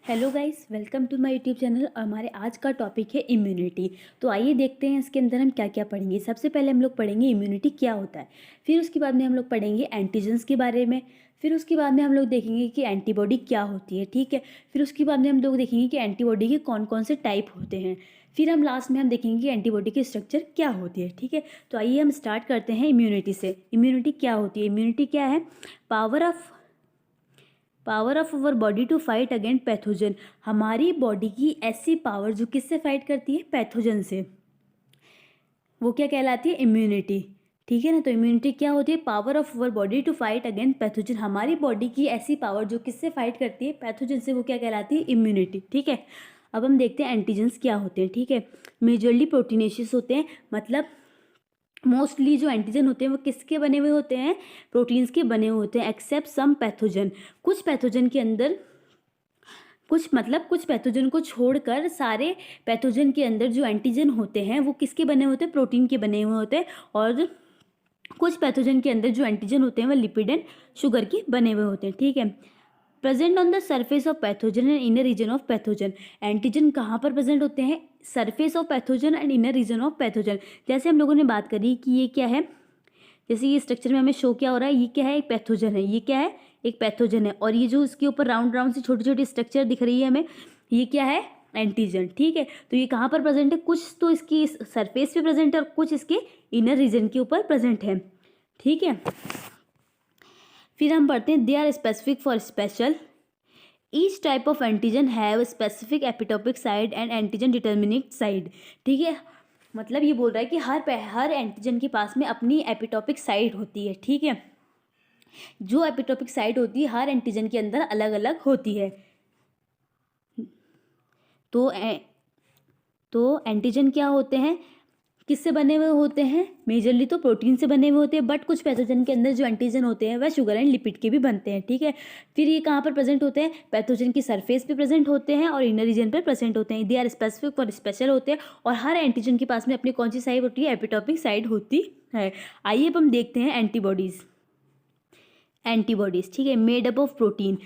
Hello guys, welcome to my YouTube channel. और हमारे आज का टॉपिक है इम्यूनिटी। तो आइए देखते हैं इसके अंदर हम क्या क्या पढ़ेंगे। सबसे पहले हम लोग पढ़ेंगे इम्यूनिटी क्या होता है, फिर उसके बाद में हम लोग पढ़ेंगे एंटीजन्स के बारे में, फिर उसके बाद में हम लोग देखेंगे कि एंटीबॉडी क्या होती है, ठीक है। फिर उसके बाद में हम लोग देखेंगे कि एंटीबॉडी के कौन कौन से टाइप होते हैं। फिर हम लास्ट में हम देखेंगे कि एंटीबॉडी की स्ट्रक्चर क्या होती है, ठीक है। तो आइए हम स्टार्ट करते हैं इम्यूनिटी से। इम्यूनिटी क्या होती है? इम्यूनिटी क्या है? Power of our body to fight against pathogen. हमारी बॉडी की ऐसी पावर जो किससे फाइट करती है? पैथोजन से। वो क्या कहलाती है? इम्यूनिटी, ठीक है ना। तो इम्यूनिटी क्या होती है? Power of our body to fight against pathogen. हमारी बॉडी की ऐसी पावर जो किससे फाइट करती है? पैथोजन से। वो क्या कहलाती है? इम्यूनिटी, ठीक है। अब हम देखते हैं एंटीजन्स क्या होते हैं, ठीक है। मेजरली प्रोटीनेशियस होते हैं, मतलब मोस्टली जो एंटीजन होते हैं वो किसके बने हुए होते हैं? प्रोटीन्स के बने हुए होते हैं, एक्सेप्ट सम पैथोजन। कुछ पैथोजन के अंदर कुछ पैथोजन को छोड़कर सारे पैथोजन के अंदर जो एंटीजन होते हैं वो किसके बने होते हैं? प्रोटीन के बने हुए होते हैं। और कुछ पैथोजन के अंदर जो एंटीजन होते हैं वो लिपिड एंड शुगर के बने हुए होते हैं, ठीक है। Present on the surface of pathogen and inner region of pathogen. Antigen कहाँ पर प्रेजेंट होते हैं? Surface of pathogen and inner region of pathogen. जैसे हम लोगों ने बात करी कि ये क्या है, जैसे ये स्ट्रक्चर में हमें शो क्या हो रहा है, ये क्या है? एक पैथोजन है। ये क्या है? एक पैथोजन है। और ये जो इसके ऊपर राउंड राउंड सी छोटी छोटी स्ट्रक्चर दिख रही है हमें, ये क्या है? एंटीजन, ठीक है। तो ये कहाँ पर प्रेजेंट है? कुछ तो इसकी सरफेस पे प्रेजेंट है और कुछ इसके इनर रीजन के ऊपर प्रेजेंट है, ठीक है। फिर हम पढ़ते हैं they are specific for special. Each type of antigen have specific epitopic side and antigen determinant side, ठीक है। मतलब ये बोल रहा है कि हर एंटीजन के पास में अपनी एपिटोपिक साइड होती है, ठीक है। जो एपिटोपिक साइड होती है हर एंटीजन के अंदर अलग अलग होती है। तो एंटीजन क्या होते हैं? किससे बने हुए होते हैं? मेजरली तो प्रोटीन से बने हुए होते हैं, बट कुछ पैथोजन के अंदर जो एंटीजन होते हैं वह शुगर एंड लिपिड के भी बनते हैं, ठीक है। फिर ये कहाँ पर प्रेजेंट होते हैं? पैथोजन की सरफेस पे प्रेजेंट होते हैं और इनर रीजन पर प्रेजेंट होते हैं। दे आर स्पेसिफिक और स्पेशल होते हैं। और हर एंटीजन के पास में अपनी कौन सी साइड होती है? एपिटोपिक साइड होती है। आइए अब हम देखते हैं एंटीबॉडीज, ठीक है। Made up of protein.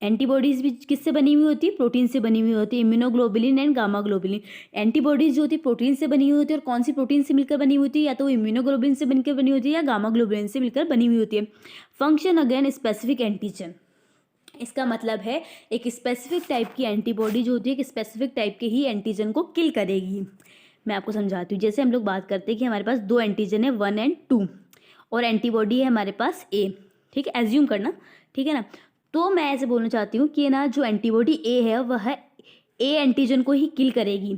Antibodies भी किससे बनी हुई होती है? प्रोटीन से बनी हुई होती है। Immunoglobulin and gamma globulin. Antibodies जो होती है प्रोटीन से बनी हुई होती है। और कौन सी प्रोटीन से मिलकर बनी हुई होती है? या तो इम्यूनोग्लोबुलिन से बनकर बनी होती है या गामा ग्लोबुलिन से मिलकर बनी हुई होती है। Function again specific antigen. इसका मतलब है एक स्पेसिफिक टाइप की एंटीबॉडी जो होती है एक स्पेसिफिक टाइप के ही एंटीजन को किल करेगी। मैं आपको समझाती हूँ। जैसे हम लोग बात करते हैं कि हमारे पास दो एंटीजन है 1 और 2, और एंटीबॉडी है हमारे पास A, ठीक है। एज्यूम करना, ठीक है ना। तो मैं ऐसे बोलना चाहती हूँ कि ना जो एंटीबॉडी A है वह A एंटीजन को ही किल करेगी,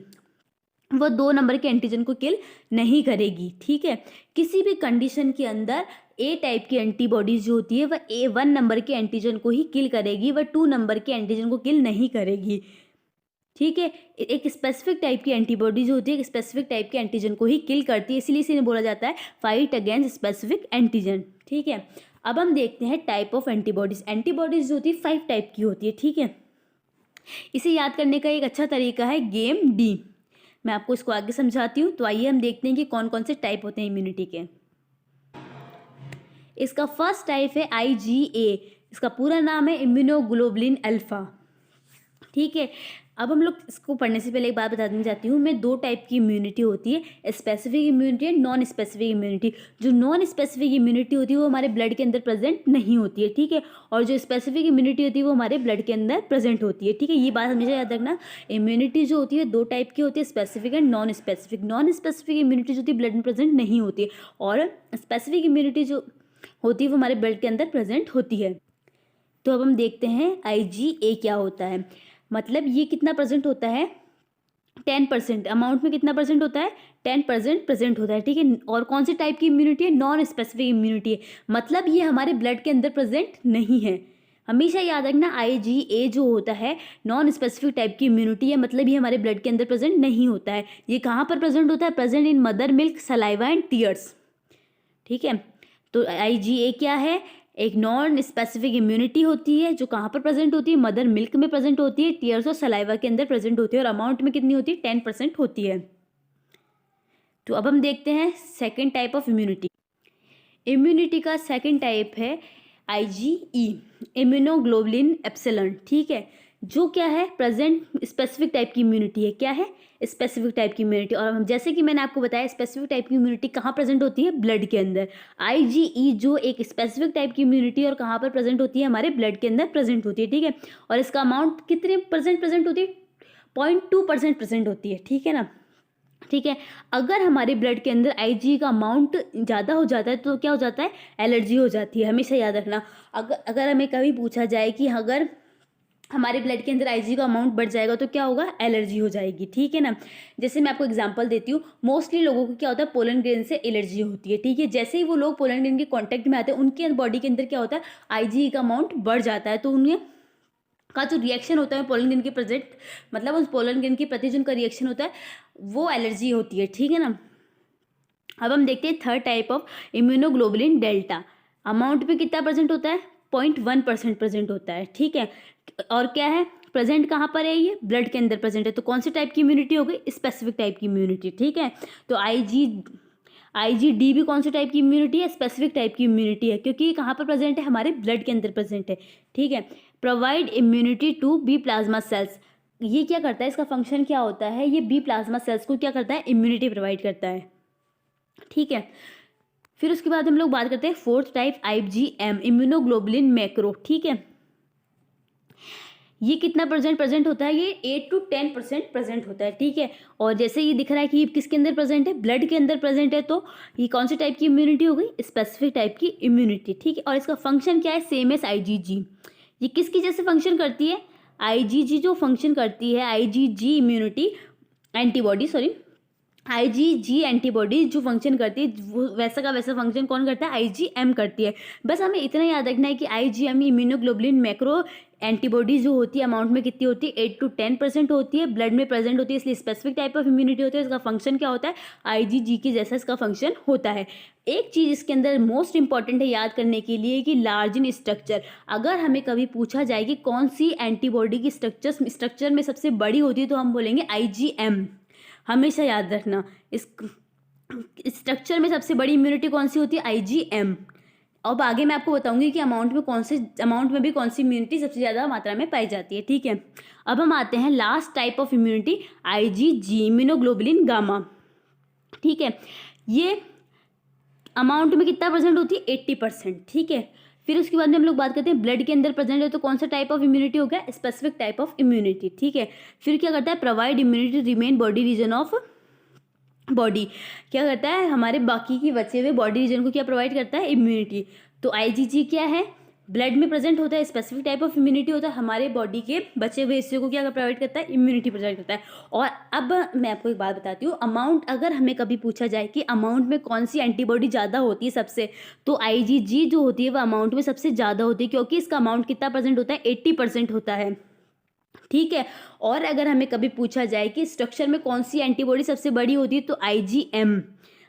वह 2 नंबर के एंटीजन को किल नहीं करेगी, ठीक है। किसी भी कंडीशन के अंदर A टाइप की एंटीबॉडीज जो होती है वह A1 नंबर के एंटीजन को ही किल करेगी, वह 2 नंबर के एंटीजन को किल नहीं करेगी, ठीक है। एक स्पेसिफिक टाइप की एंटीबॉडी जो होती है एक स्पेसिफिक टाइप के एंटीजन को ही किल करती है, इसलिए इसे बोला जाता है फाइट अगेंस्ट स्पेसिफिक एंटीजन, ठीक है। अब हम देखते हैं टाइप ऑफ एंटीबॉडीज। एंटीबॉडीज जो होती है 5 टाइप की होती है, ठीक है। इसे याद करने का एक अच्छा तरीका है गेम D। मैं आपको इसको आगे समझाती हूँ। तो आइए हम देखते हैं कि कौन कौन से टाइप होते हैं इम्यूनिटी के। इसका फर्स्ट टाइप है IgA। इसका पूरा नाम है इम्यूनोग्लोबुलिन अल्फा, ठीक है। अब हम लोग इसको पढ़ने से पहले एक बात बता देना चाहती हूँ मैं। 2 टाइप की इम्यूनिटी होती है, specific immunity and non specific immunity. जो नॉन स्पेसिफिक इम्यूनिटी होती है वो हमारे ब्लड के अंदर प्रेजेंट नहीं होती है, ठीक है। और जो स्पेसिफिक इम्यूनिटी होती है वो हमारे ब्लड के अंदर प्रेजेंट होती है, ठीक है। ये बात हमेशा याद रखना। इम्यूनिटी जो होती है 2 टाइप की होती है, specific and non specific. Non specific immunity जो होती है ब्लड में प्रेजेंट नहीं होती है, और स्पेसिफिक इम्यूनिटी जो होती है वो हमारे ब्लड के अंदर प्रेजेंट होती है। तो अब हम देखते हैं IgA क्या होता है। मतलब ये कितना प्रेजेंट होता है? 10%। अमाउंट में कितना परसेंट होता है? 10% प्रेजेंट होता है, ठीक है। और कौन सी टाइप की इम्यूनिटी है? नॉन स्पेसिफिक इम्यूनिटी है। मतलब ये हमारे ब्लड के अंदर प्रेजेंट नहीं है। हमेशा याद रखना IgA जो होता है नॉन स्पेसिफिक टाइप की इम्यूनिटी है, मतलब ये हमारे ब्लड के अंदर प्रेजेंट नहीं होता है। ये कहाँ पर प्रेजेंट होता है? Present in mother milk, saliva and tears, ठीक है। तो IgA क्या है? एक नॉन स्पेसिफिक इम्यूनिटी होती है जो कहाँ पर प्रेजेंट होती है? मदर मिल्क में प्रेजेंट होती है, टीयर्स और सलाइवा के अंदर प्रेजेंट होती है, और अमाउंट में कितनी होती है? 10% होती है। तो अब हम देखते हैं second type of immunity. Immunity का सेकेंड टाइप है IgE, इम्यूनोग्लोबुलिन एप्सिलॉन, ठीक है। जो क्या है प्रेजेंट स्पेसिफिक टाइप की इम्यूनिटी है। क्या है? स्पेसिफिक टाइप की इम्यूनिटी। और हम जैसे कि मैंने आपको बताया स्पेसिफिक टाइप की इम्यूनिटी कहाँ प्रेजेंट होती है? ब्लड के अंदर। IgE जो एक स्पेसिफिक टाइप की इम्यूनिटी और कहाँ पर प्रेजेंट होती है? हमारे ब्लड के अंदर प्रेजेंट होती है, ठीक है। और इसका अमाउंट कितने प्रेजेंट होती है? 0.2% प्रेजेंट होती है, ठीक है ना। ठीक है, अगर हमारे ब्लड के अंदर IgE का अमाउंट ज़्यादा हो जाता है तो क्या हो जाता है? एलर्जी हो जाती है। हमेशा याद रखना, अगर हमें कभी पूछा जाए कि अगर हमारे ब्लड के अंदर IgE का अमाउंट बढ़ जाएगा तो क्या होगा? एलर्जी हो जाएगी, ठीक है ना। जैसे मैं आपको एग्जांपल देती हूँ, मोस्टली लोगों को क्या होता है? पोलन ग्रेन से एलर्जी होती है, ठीक है। जैसे ही वो लोग पोलन ग्रेन के कांटेक्ट में आते हैं उनके बॉडी के अंदर क्या होता है? IgE का अमाउंट बढ़ जाता है, तो उन्हें का जो रिएक्शन होता है पोलन ग्रेन के प्रेजेंट, मतलब उस पोलन ग्रेन के प्रति जो उनका रिएक्शन होता है वो एलर्जी होती है, ठीक है ना। अब हम देखते हैं third type of immunoglobulin delta. Amount में कितना प्रेजेंट होता है? 0.1% प्रेजेंट होता है, ठीक है। और क्या है? प्रेजेंट कहाँ पर है? ये ब्लड के अंदर प्रेजेंट है। तो कौन सी टाइप की इम्यूनिटी हो गई? स्पेसिफिक टाइप की इम्यूनिटी, ठीक है। तो IgD भी कौन सी टाइप की इम्यूनिटी है? स्पेसिफिक टाइप की इम्यूनिटी है, क्योंकि ये कहाँ पर प्रेजेंट है? हमारे ब्लड के अंदर प्रेजेंट है, ठीक है। Provide immunity to B plasma cells. ये क्या करता है? इसका फंक्शन क्या होता है? ये बी प्लाज्मा सेल्स को क्या करता है? इम्यूनिटी प्रोवाइड करता है, ठीक है। फिर उसके बाद हम लोग बात करते हैं fourth type IgM, immunoglobulin macro, ठीक है। ये कितना प्रेजेंट होता है? ये 8 to 10% प्रेजेंट होता है, ठीक है। और जैसे ये दिख रहा है कि ये किसके अंदर प्रेजेंट है? ब्लड के अंदर प्रेजेंट है, तो ये कौन सी टाइप की इम्यूनिटी हो गई? स्पेसिफिक टाइप की इम्यूनिटी, ठीक है। और इसका फंक्शन क्या है? Same S IgG। ये किसकी जैसे फंक्शन करती है? IgG जो फंक्शन करती है, IgG immunity antibody, sorry IgG antibody जो फंक्शन करती है वो वैसा का वैसा फंक्शन कौन करता है? IgM करती है। बस हमें इतना याद रखना है कि IgM इम्यूनोग्लोबुलिन मैक्रो एंटीबॉडी जो होती है अमाउंट में कितनी होती है? 8 to 10% होती है, ब्लड में प्रेजेंट होती है, इसलिए स्पेसिफिक टाइप ऑफ इम्यूनिटी होती है। इसका फंक्शन क्या होता है? IgG की जैसा इसका फंक्शन होता है। एक चीज़ इसके अंदर मोस्ट इंपॉर्टेंट है याद करने के लिए कि लार्ज इन स्ट्रक्चर। अगर हमें कभी पूछा जाए कि कौन सी एंटीबॉडी की स्ट्रक्चर में सबसे बड़ी होती है तो हम बोलेंगे IgM। हमेशा याद रखना, इस स्ट्रक्चर में सबसे बड़ी इम्यूनिटी कौन सी होती है? IgM। अब आगे मैं आपको बताऊंगी कि अमाउंट में भी कौन सी इम्यूनिटी सबसे ज़्यादा मात्रा में पाई जाती है, ठीक है। अब हम आते हैं last type of immunity IgG, immunoglobulin gamma, ठीक है। ये अमाउंट में कितना प्रेजेंट होती है? 80%, ठीक है। फिर उसके बाद में हम लोग बात करते हैं ब्लड के अंदर प्रेजेंट है तो कौन सा टाइप ऑफ इम्यूनिटी हो गया? स्पेसिफिक टाइप ऑफ इम्यूनिटी, ठीक है। फिर क्या करता है? Provide immunity remain body region of body. क्या करता है? हमारे बाकी की बचे हुए बॉडी रीजन को क्या प्रोवाइड करता है? इम्यूनिटी। तो IgG क्या है? ब्लड में प्रेजेंट होता है, स्पेसिफिक टाइप ऑफ इम्यूनिटी होता है, हमारे बॉडी के बचे हुए हिस्से को क्या प्रोवाइड करता है? इम्यूनिटी प्रोवाइड करता है। और अब मैं आपको एक बात बताती हूँ, अमाउंट अगर हमें कभी पूछा जाए कि अमाउंट में कौन सी एंटीबॉडी ज़्यादा होती है सबसे, तो IgG जो होती है वो अमाउंट में सबसे ज़्यादा होती है, क्योंकि इसका अमाउंट कितना प्रेजेंट होता है? 80% होता है, ठीक है। और अगर हमें कभी पूछा जाए कि स्ट्रक्चर में कौन सी एंटीबॉडी सबसे बड़ी होती है तो IgM।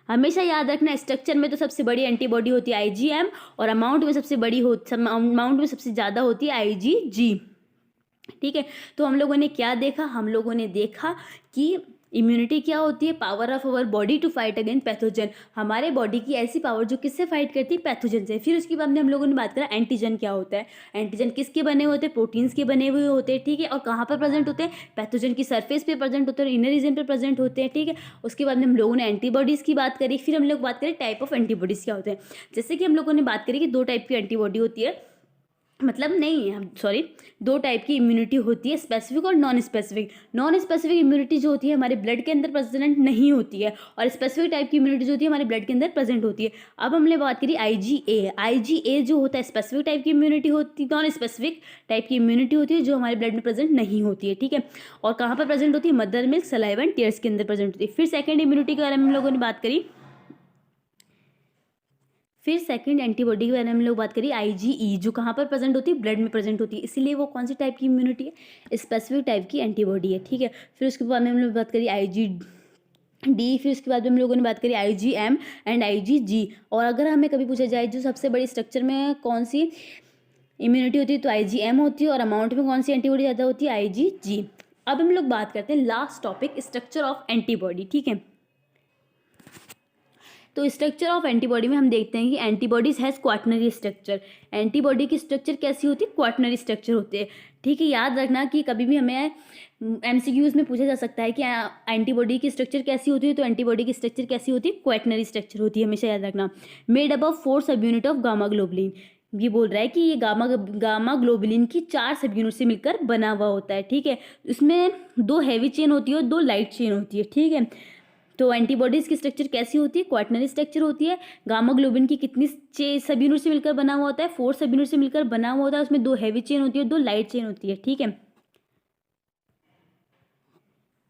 हमेशा याद रखना, स्ट्रक्चर में तो सबसे बड़ी एंटीबॉडी होती है IgM और अमाउंट में सबसे ज़्यादा होती है IgG, ठीक है। तो हम लोगों ने क्या देखा? हम लोगों ने देखा कि इम्यूनिटी क्या होती है? Power of our body to fight against pathogen. हमारे बॉडी की ऐसी पावर जो किससे फाइट करती है? पैथोजन से। फिर उसके बाद में हम लोगों ने बात करा एंटीजन क्या होता है। एंटीजन किसके बने होते हैं? प्रोटीन्स के बने हुए होते हैं, ठीक है। और कहाँ पर प्रेजेंट होते हैं? पैथोजन की सरफेस पे प्रेजेंट होते हैं और इनर रीजन पे प्रेजेंट होते हैं, ठीक है। उसके बाद में हम लोगों ने एंटीबॉडीज़ की बात करी। फिर हम लोग बात करें टाइप ऑफ एंटीबॉडीज़ क्या होते हैं। जैसे कि हम लोगों ने बात करी कि दो टाइप की एंटीबॉडी होती है, दो टाइप की इम्यूनिटी होती है, स्पेसिफिक और non specific. Non specific immunity जो होती है हमारे ब्लड के अंदर प्रेजेंट नहीं होती है, और स्पेसिफिक टाइप की इम्यूनिटी जो होती है हमारे ब्लड के अंदर प्रेजेंट होती है। अब हमने बात करी IgA जो होता है स्पेसिफिक टाइप की इम्यूनिटी होती है, नॉन स्पेसिफिक टाइप की इम्यूनिटी होती है जो हमारे ब्लड में प्रेजेंट नहीं होती है, ठीक है। और कहाँ पर प्रेजेंट होती है? Mother milk, saliva and tears के अंदर प्रेजेंट होती है। फिर सेकेंड इम्यूनिटी के बारे में हम लोगों ने बात करी। फिर सेकंड एंटीबॉडी के बारे में हम लोग बात करिए IgE, जो कहाँ पर प्रेजेंट होती है? ब्लड में प्रेजेंट होती है, इसीलिए वो कौन सी टाइप की इम्यूनिटी है? स्पेसिफिक टाइप की एंटीबॉडी है, ठीक है। फिर उसके बाद में हम लोग बात करिए IgD। फिर उसके बाद में हम लोगों ने बात करी IgM एंड IgG। और अगर हमें कभी पूछा जाए जो सबसे बड़ी स्ट्रक्चर में कौन सी इम्यूनिटी होती है तो IgM होती है, और अमाउंट में कौन सी एंटीबॉडी ज़्यादा होती है? IgG। अब हम लोग बात करते हैं last topic, structure of antibody, ठीक है। तो स्ट्रक्चर ऑफ एंटीबॉडी में हम देखते हैं कि antibodies has quaternary structure. Antibody की स्ट्रक्चर कैसी होती है? क्वाटनरी स्ट्रक्चर होते हैं, ठीक है, याद रखना कि कभी भी हमें एमसीक्यूज में पूछा जा सकता है कि एंटीबॉडी की स्ट्रक्चर कैसी होती है, तो एंटीबॉडी की स्ट्रक्चर कैसी होती है, क्वैटनरी स्ट्रक्चर होती है, हमेशा याद रखना। मेड अप ऑफ 4 सब यूनिट ऑफ गामा ग्लोबुलिन, ये बोल रहा है कि ये गामा ग्लोबुलिन की 4 सब यूनिट से मिलकर बना हुआ होता है। ठीक है, इसमें 2 हैवी चेन होती है और 2 लाइट चेन होती है। ठीक है, तो एंटीबॉडीज़ की स्ट्रक्चर कैसी होती है, क्वाटनरी स्ट्रक्चर होती है। गामा ग्लोबिन की कितनी सब यूनिट से मिलकर बना हुआ होता है, 4 सब यूनिट से मिलकर बना हुआ होता है। उसमें 2 हैवी चेन होती है, 2 लाइट चेन होती है। ठीक है,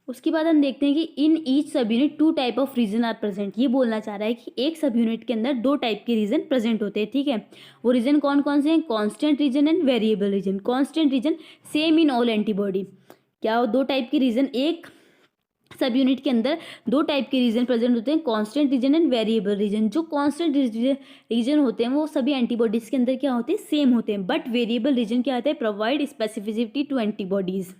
उसके बाद हम देखते हैं कि in each subunit 2 type of region are present. ये बोलना चाह रहा है कि एक सब यूनिट के अंदर 2 टाइप के रीजन प्रेजेंट होते हैं। ठीक है, वो रीजन कौन कौन से हैं, constant region and variable region. Constant region same in all antibody, क्या हो 2 टाइप के रीजन, एक सब यूनिट के अंदर 2 टाइप के रीजन प्रेजेंट होते हैं, constant region and variable reason. जो कांस्टेंट रीजन होते हैं वो सभी एंटीबॉडीज के अंदर क्या होते हैं, सेम होते हैं। बट वेरिएबल रीजन क्या होता है, प्रोवाइड स्पेसिफिसिटी टू एंटीबॉडीज।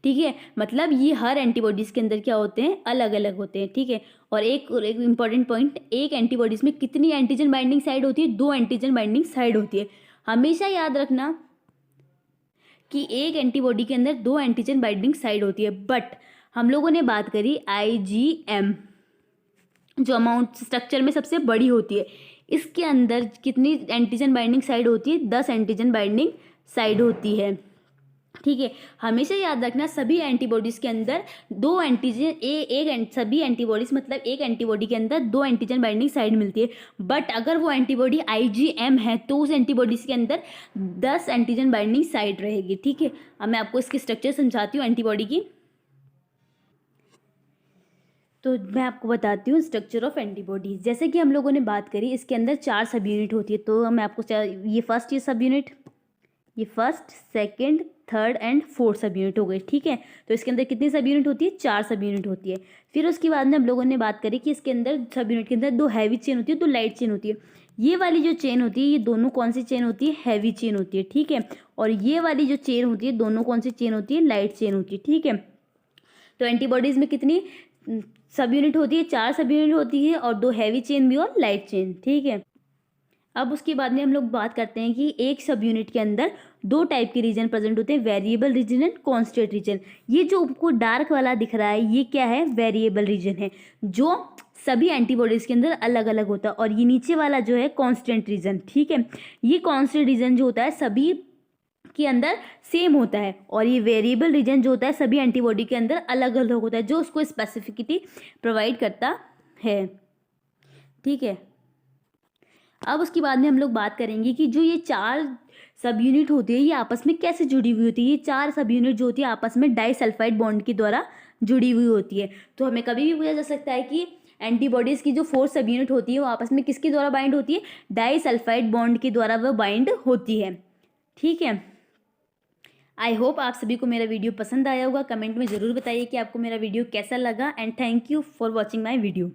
ठीक है, मतलब ये हर एंटीबॉडीज के अंदर क्या होते हैं, अलग अलग होते हैं। ठीक है, और एक इंपॉर्टेंट पॉइंट, एक एंटीबॉडीज में कितनी एंटीजन बाइंडिंग साइड होती है, 2 एंटीजन बाइंडिंग साइड होती है। हमेशा याद रखना कि एक एंटीबॉडी के अंदर 2 एंटीजन बाइंडिंग साइड होती है। बट हम लोगों ने बात करी IgM, जो अमाउंट स्ट्रक्चर में सबसे बड़ी होती है, इसके अंदर कितनी एंटीजन बाइंडिंग साइड होती है, 10 एंटीजन बाइंडिंग साइड होती है। ठीक है, हमेशा याद रखना सभी एंटीबॉडीज के अंदर 2 एंटीजन सभी एंटीबॉडीज मतलब एक एंटीबॉडी के अंदर 2 एंटीजन बाइंडिंग साइड मिलती है। बट अगर वो एंटीबॉडी IgM है तो उस एंटीबॉडीज के अंदर 10 एंटीजन बाइंडिंग साइड रहेगी। ठीक है, अब मैं आपको इसकी स्ट्रक्चर समझाती हूँ एंटीबॉडी की। तो मैं आपको बताती हूँ स्ट्रक्चर ऑफ एंटीबॉडीज। जैसे कि हम लोगों ने बात करी, इसके अंदर 4 सब यूनिट होती है। तो मैं आपको ये सब यूनिट, ये first, second, third and fourth सब यूनिट हो गई। ठीक है, तो इसके अंदर कितनी सब यूनिट होती है, 4 सब यूनिट होती है। फिर उसके बाद में हम लोगों ने बात करी कि इसके अंदर सब यूनिट के अंदर 2 हैवी चेन होती है, 2 लाइट चेन होती है। ये वाली जो चेन होती है, ये दोनों कौन सी चेन होती है, हैवी चेन होती है। ठीक है, और ये वाली जो चेन होती है, दोनों कौन सी चेन होती है, लाइट चेन होती है। ठीक है, तो एंटीबॉडीज में कितनी सब यूनिट होती है, 4 सब यूनिट होती है, और 2 हैवी चेन भी और लाइट चेन। ठीक है, अब उसके बाद में हम लोग बात करते हैं कि एक सब यूनिट के अंदर 2 टाइप के रीजन प्रेजेंट होते हैं, variable region and constant region. ये जो आपको डार्क वाला दिख रहा है, ये क्या है, वेरिएबल रीजन है, जो सभी एंटीबॉडीज के अंदर अलग अलग होता है। और ये नीचे वाला जो है कांस्टेंट रीजन। ठीक है, ये कांस्टेंट रीजन जो होता है सभी के अंदर सेम होता है, और ये वेरिएबल रीजन जो होता है सभी एंटीबॉडी के अंदर अलग अलग होता है, जो उसको स्पेसिफिसिटी प्रोवाइड करता है। ठीक है, अब उसके बाद में हम लोग बात करेंगे कि जो ये 4 सब यूनिट होती है, ये आपस में कैसे जुड़ी हुई होती है। ये 4 सब यूनिट जो होती है आपस में डाइसल्फाइड बॉन्ड के द्वारा जुड़ी हुई होती है। तो हमें कभी भी पूछा जा सकता है कि एंटीबॉडीज़ की जो 4 सब यूनिट होती है वो आपस में किसके द्वारा बाइंड होती है, डाइसल्फाइड बॉन्ड के द्वारा वह बाइंड होती है। ठीक है, आई होप आप सभी को मेरा वीडियो पसंद आया होगा। कमेंट में ज़रूर बताइए कि आपको मेरा वीडियो कैसा लगा, and thank you for watching my video.